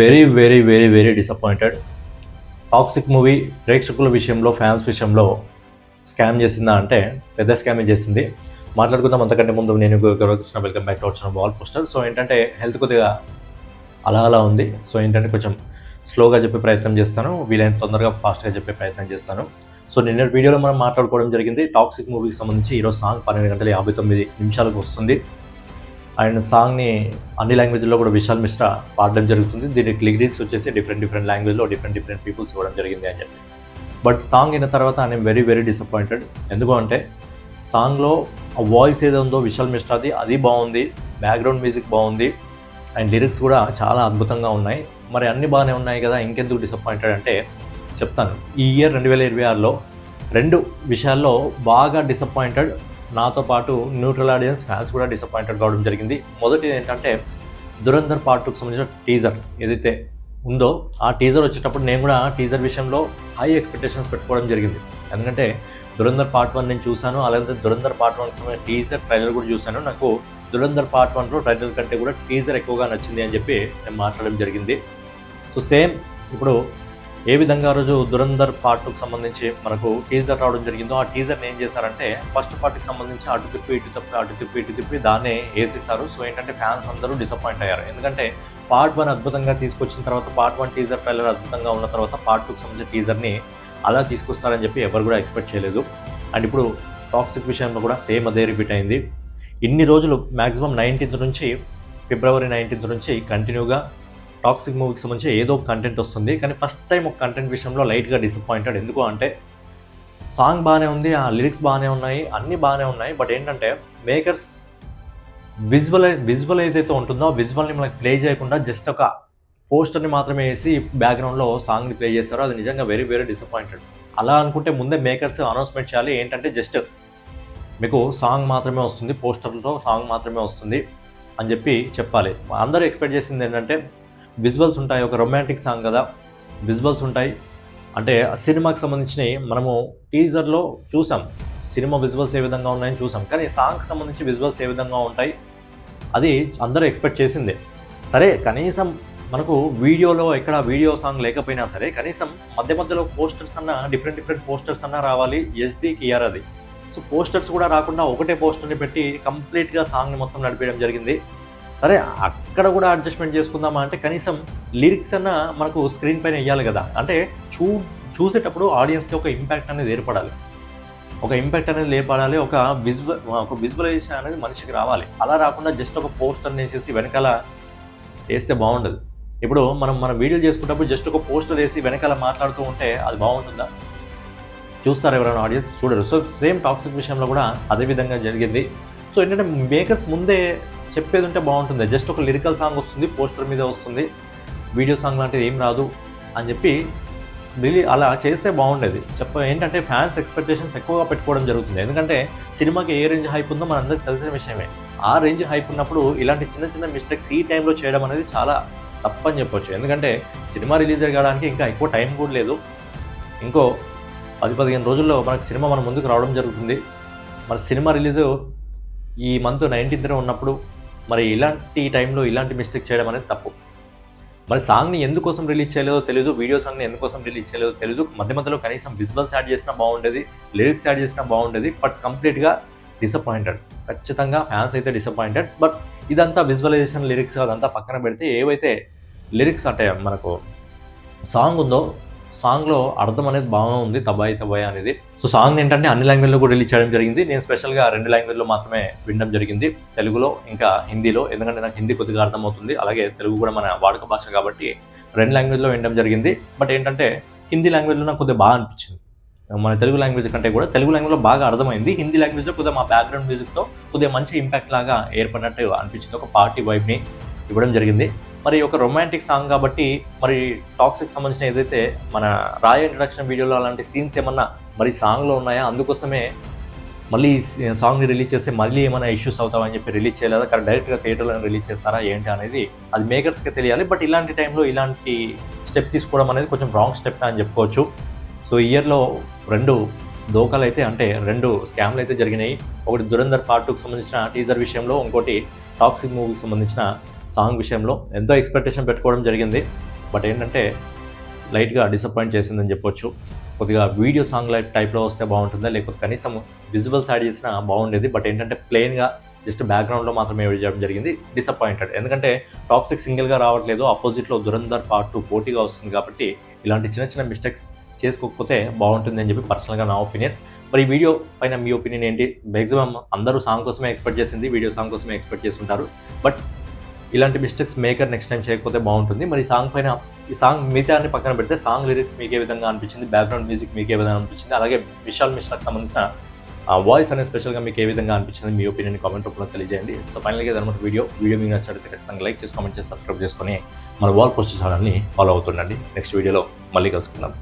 Very disappointed. Toxic movie ప్రేక్షకుల విషయంలో, fans విషయంలో స్కామ్ చేసిందా అంటే పెద్ద స్కామే చేసింది. మాట్లాడుకుందాం. అంతకంటే ముందు నేను Gaurav Krishna, welcome back to our channel wall poster. So ఏంటంటే హెల్త్ కొద్దిగా అలా ఉంది. సో ఏంటంటే కొంచెం స్లోగా చెప్పే ప్రయత్నం చేస్తాను, వీలైనంత తొందరగా ఫాస్ట్గా చెప్పే ప్రయత్నం చేస్తాను. సో నిన్న వీడియోలో మనం మాట్లాడుకోవడం జరిగింది టాక్సిక్ మూవీకి సంబంధించి. ఈరోజు సాంగ్ 12:59 వస్తుంది. అండ్ సాంగ్ని అన్ని లాంగ్వేజ్లో కూడా విశాల్ మిశ్రా పాడడం జరుగుతుంది. దీనికి లిరిక్స్ వచ్చేసి డిఫరెంట్ లాంగ్వేజ్లో డిఫరెంట్ పీపుల్స్ ఇవ్వడం జరిగింది అని చెప్పి. బట్ సాంగ్ అయిన తర్వాత నేను వెరీ డిసప్పాయింటెడ్. ఎందుకు అంటే సాంగ్లో ఆ వాయిస్ ఏదో ఉందో విశాల్ మిశ్రాది అది బాగుంది, బ్యాక్గ్రౌండ్ మ్యూజిక్ బాగుంది, అండ్ లిరిక్స్ కూడా చాలా అద్భుతంగా ఉన్నాయి. మరి అన్నీ బాగానే ఉన్నాయి కదా, ఇంకెందుకు డిసప్పాయింటెడ్ అంటే చెప్తాను. ఈ ఇయర్ 2026లో 2 విషయాల్లో బాగా డిసప్పాయింటెడ్. నాతో పాటు న్యూట్రల్ ఆడియన్స్, ఫ్యాన్స్ కూడా డిసప్పాయింటెడ్ కావడం జరిగింది. మొదటిది ఏంటంటే దురంధర్ పార్ట్ 2కి సంబంధించిన టీజర్ ఏదైతే ఉందో ఆ టీజర్ వచ్చేటప్పుడు నేను కూడా టీజర్ విషయంలో హై ఎక్స్పెక్టేషన్స్ పెట్టుకోవడం జరిగింది. ఎందుకంటే దురంధర్ పార్ట్ 1 నేను చూశాను, అలాగే దురంధర్ పార్ట్ 1కి సంబంధించిన టీజర్ ట్రైలర్ కూడా చూశాను. నాకు దురంధర్ పార్ట్ 1లో ట్రైలర్ కంటే కూడా టీజర్ ఎక్కువగా నచ్చింది అని చెప్పి నేను మాట్లాడడం జరిగింది. సో సేమ్ ఇప్పుడు ఏ విధంగా రోజు దురంధర్ పార్ట్ 2కి సంబంధించి మనకు టీజర్ రావడం జరిగిందో ఆ టీజర్ని ఏం చేశారంటే ఫస్ట్ పార్ట్కి సంబంధించి అటు తిప్పి దాన్నే వేసేసారు. సో ఏంటంటే ఫ్యాన్స్ అందరూ డిసప్పాయింట్ అయ్యారు. ఎందుకంటే పార్ట్ 1 అద్భుతంగా తీసుకొచ్చిన తర్వాత, పార్ట్ 1 టీజర్ ట్రైలర్ అద్భుతంగా ఉన్న తర్వాత పార్ట్ 2కి సంబంధించిన టీజర్ని అలా తీసుకొస్తారని చెప్పి ఎవరు కూడా ఎక్స్పెక్ట్ చేయలేదు. అండ్ ఇప్పుడు టాక్సిక్ విషయంలో కూడా సేమ్ అదే రిపీట్ అయింది. ఇన్ని రోజులు మ్యాక్సిమం ఫిబ్రవరి 19 నుంచి కంటిన్యూగా టాక్సిక్ మూవీకి సంబంధించి ఏదో ఒక కంటెంట్ వస్తుంది. కానీ ఫస్ట్ టైం ఒక కంటెంట్ విషయంలో లైట్గా డిసప్పాయింటెడ్. ఎందుకు అంటే సాంగ్ బాగానే ఉంది, ఆ లిరిక్స్ బాగానే ఉన్నాయి, అన్నీ బాగానే ఉన్నాయి. బట్ ఏంటంటే మేకర్స్ విజువల్ ఏదైతే ఉంటుందో ఆ విజువల్ని మనకి ప్లే చేయకుండా జస్ట్ ఒక పోస్టర్ని మాత్రమే వేసి బ్యాక్గ్రౌండ్లో సాంగ్ని ప్లే చేస్తారో అది నిజంగా వెరీ డిసప్పాయింటెడ్. అలా అనుకుంటే ముందే మేకర్స్ అనౌన్స్మెంట్ చేయాలి. ఏంటంటే జస్ట్ మీకు సాంగ్ మాత్రమే వస్తుంది, పోస్టర్లతో సాంగ్ మాత్రమే వస్తుంది అని చెప్పి చెప్పాలి. అందరూ ఎక్స్పెక్ట్ చేసింది ఏంటంటే విజువల్స్ ఉంటాయి, ఒక రొమాంటిక్ సాంగ్ కదా, విజువల్స్ ఉంటాయి అంటే సినిమాకి సంబంధించినవి మనము టీజర్లో చూసాం, సినిమా విజువల్స్ ఏ విధంగా ఉన్నాయని చూసాం. కానీ సాంగ్కి సంబంధించి విజువల్స్ ఏ విధంగా ఉంటాయి అది అందరూ ఎక్స్పెక్ట్ చేసిందే. సరే కనీసం మనకు వీడియోలో ఎక్కడ వీడియో సాంగ్ లేకపోయినా సరే కనీసం మధ్యలో పోస్టర్స్ అన్న డిఫరెంట్ పోస్టర్స్ అన్న రావాలి. ఎస్డీకి ఇయర్ అది. సో పోస్టర్స్ కూడా రాకుండా ఒకటే పోస్టర్ని పెట్టి కంప్లీట్గా సాంగ్ని మొత్తం నడిపేయడం జరిగింది. సరే అక్కడ కూడా అడ్జస్ట్మెంట్ చేసుకుందామా అంటే కనీసం లిరిక్స్ అన్న మనకు స్క్రీన్ పైన వేయాలి కదా. అంటే చూసేటప్పుడు ఆడియన్స్కి ఒక ఇంపాక్ట్ అనేది ఏర్పడాలి, ఒక విజువలైజేషన్ అనేది మనిషికి రావాలి. అలా రాకుండా జస్ట్ ఒక పోస్టర్ని వేసేసి వెనకాల వేస్తే బాగుండదు. ఇప్పుడు మన వీడియోలు చేసుకున్నప్పుడు జస్ట్ ఒక పోస్టర్ వేసి వెనకాల మాట్లాడుతూ ఉంటే అది బాగుంటుందా? చూస్తారు ఎవరైనా ఆడియన్స్? చూడరు. సో సేమ్ టాక్సిక్ విషయంలో కూడా అదే విధంగా జరిగింది. సో ఏంటంటే మేకర్స్ ముందే చెప్పేది ఉంటే బాగుంటుంది. జస్ట్ ఒక లిరికల్ సాంగ్ వస్తుంది, పోస్టర్ మీద వస్తుంది, వీడియో సాంగ్ లాంటిది ఏం రాదు అని చెప్పి అలా చేస్తే బాగుండేది. ఏంటంటే ఫ్యాన్స్ ఎక్స్పెక్టేషన్స్ ఎక్కువగా పెట్టుకోవడం జరుగుతుంది. ఎందుకంటే సినిమాకి ఏ రేంజ్ హైప్ ఉందో మనందరికీ తెలిసిన విషయమే. ఆ రేంజ్ హైప్ ఉన్నప్పుడు ఇలాంటి చిన్న మిస్టేక్స్ ఈ టైంలో చేయడం అనేది చాలా తప్పని చెప్పొచ్చు. ఎందుకంటే సినిమా రిలీజ్ కావడానికి ఇంకా ఎక్కువ టైం కూడా లేదు. ఇంకో 10-15 రోజుల్లో మనకు సినిమా మన ముందుకు రావడం జరుగుతుంది. మన సినిమా రిలీజు ఈ మంత్ 19th ఉన్నప్పుడు మరి ఇలాంటి టైంలో ఇలాంటి మిస్టేక్ చేయడం అనేది తప్పు. మరి సాంగ్ని ఎందుకోసం రిలీజ్ చేయలేదో తెలియదు, వీడియో సాంగ్ని ఎందుకోసం రిలీజ్ చేయలేదో తెలియదు. మధ్యలో కనీసం విజువల్స్ యాడ్ చేసినా బాగుండేది, లిరిక్స్ యాడ్ చేసినా బాగుండేది. బట్ కంప్లీట్గా డిసప్పాయింటెడ్. ఖచ్చితంగా ఫ్యాన్స్ అయితే డిసప్పాయింటెడ్. బట్ ఇదంతా విజువలైజేషన్, లిరిక్స్ అదంతా పక్కన పెడితే ఏవైతే లిరిక్స్ అంటే మనకు సాంగ్ ఉందో సాంగ్లో అర్థం అనేది బాగా ఉంది, తబాయి అనేది. సో సాంగ్ ఏంటంటే అన్ని లాంగ్వేజ్లో కూడా రిలీజ్ చేయడం జరిగింది. నేను స్పెషల్గా 2 లాంగ్వేజ్లో మాత్రమే వినడం జరిగింది, తెలుగులో ఇంకా హిందీలో. ఎందుకంటే నాకు హిందీ కొద్దిగా అర్థమవుతుంది, అలాగే తెలుగు కూడా మన వాడుక భాష కాబట్టి 2 లాంగ్వేజ్లో వినడం జరిగింది. బట్ ఏంటంటే హిందీ లాంగ్వేజ్లో నాకు కొద్దిగా బాగా అనిపించింది. మన తెలుగు లాంగ్వేజ్ కంటే కూడా తెలుగు లాంగ్వేజ్లో బాగా అర్థమైంది. హిందీ లాంగ్వేజ్లో కొద్దిగా మా బ్యాక్గ్రౌండ్ మ్యూజిక్తో కొద్దిగా మంచి ఇంపాక్ట్ లాగా ఏర్పడినట్టు అనిపించింది. ఒక పార్టీ వైబ్ని ఇవ్వడం జరిగింది. మరి ఒక రొమాంటిక్ సాంగ్ కాబట్టి మరి టాక్సిక్ సంబంధించిన ఏదైతే మన రాయ ఇంట్రడక్షన్ వీడియోలో అలాంటి సీన్స్ ఏమన్నా మరి సాంగ్లో ఉన్నాయా, అందుకోసమే మళ్ళీ సాంగ్ని రిలీజ్ చేస్తే మళ్ళీ ఏమైనా ఇష్యూస్ అవుతామని చెప్పి రిలీజ్ చేయలేదా, కానీ డైరెక్ట్గా థియేటర్లో రిలీజ్ చేస్తారా ఏంటి అనేది అది మేకర్స్కే తెలియాలి. బట్ ఇలాంటి టైంలో ఇలాంటి స్టెప్ తీసుకోవడం అనేది కొంచెం రాంగ్ స్టెప్ అని చెప్పుకోవచ్చు. సో ఇయర్లో 2 దోకాలు అయితే అంటే 2 స్కామ్లు అయితే జరిగినాయి. ఒకటి దురంధర్ పార్ట్ 2కి సంబంధించిన టీజర్ విషయంలో, ఇంకోటి టాక్సిక్ మూవీకి సంబంధించిన సాంగ్ విషయంలో ఎంతో ఎక్స్పెక్టేషన్ పెట్టుకోవడం జరిగింది. బట్ ఏంటంటే లైట్గా డిసప్పాయింట్ చేసిందని చెప్పొచ్చు. కొద్దిగా వీడియో సాంగ్ టైప్లో వస్తే బాగుంటుందా, లేకపోతే కనీసం విజువల్స్ యాడ్ చేసినా బాగుండేది. బట్ ఏంటంటే ప్లెయిన్గా జస్ట్ బ్యాక్గ్రౌండ్లో మాత్రమే చేయడం జరిగింది. డిసప్పాయింటెడ్. ఎందుకంటే టాక్సిక్ సింగిల్గా రావట్లేదు, ఆపోజిట్లో దురంధర్ పార్ట్ 2 పోటీగా వస్తుంది కాబట్టి ఇలాంటి చిన్న చిన్న మిస్టేక్స్ చేసుకోకపోతే బాగుంటుంది అని చెప్పి పర్సనల్గా నా ఒపీనియన్. మరి ఈ వీడియో పైన మీ ఒపీనియన్ ఏంటి? మ్యాక్సిమం అందరూ సాంగ్ కోసమే ఎక్స్పెక్ట్ చేసింది, వీడియో సాంగ్ కోసమే ఎక్స్పెక్ట్ చేస్తుంటారు. బట్ ఇలాంటి మిస్టేక్స్ మేకర్ నెక్స్ట్ టైం చేయకపోతే బాగుంటుంది. మరి సాంగ్ పైన ఈ సాంగ్ మిగతాన్ని పక్కన పెడితే సాంగ్ లిరిక్స్ మీకు ఏ విధంగా అనిపించింది, బ్యాక్గ్రౌండ్ మ్యూజిక్ మీకు ఏ విధంగా అనిపించింది, అలాగే విశాల్ మిశ్రాకి సంబంధించిన వాయిస్ అనేది స్పెషల్గా మీకు ఏ విధంగా అనిపించింది, మీ ఒపీనియన్ కామెంట్ రూపంలో తెలియజేయండి. సో ఫైనల్గా ఇదన్నమాట వీడియో మీకు నచ్చినట్లయితే ఖచ్చితంగా లైక్ చేసి కామెంట్ చేసి సబ్స్క్రైబ్ చేసుకొని మన వాల్ పోస్ట్ ఛానల్ని ఫాలో అవుతుండండి. నెక్స్ట్ వీడియోలో మళ్ళీ కలుసుకుందాం.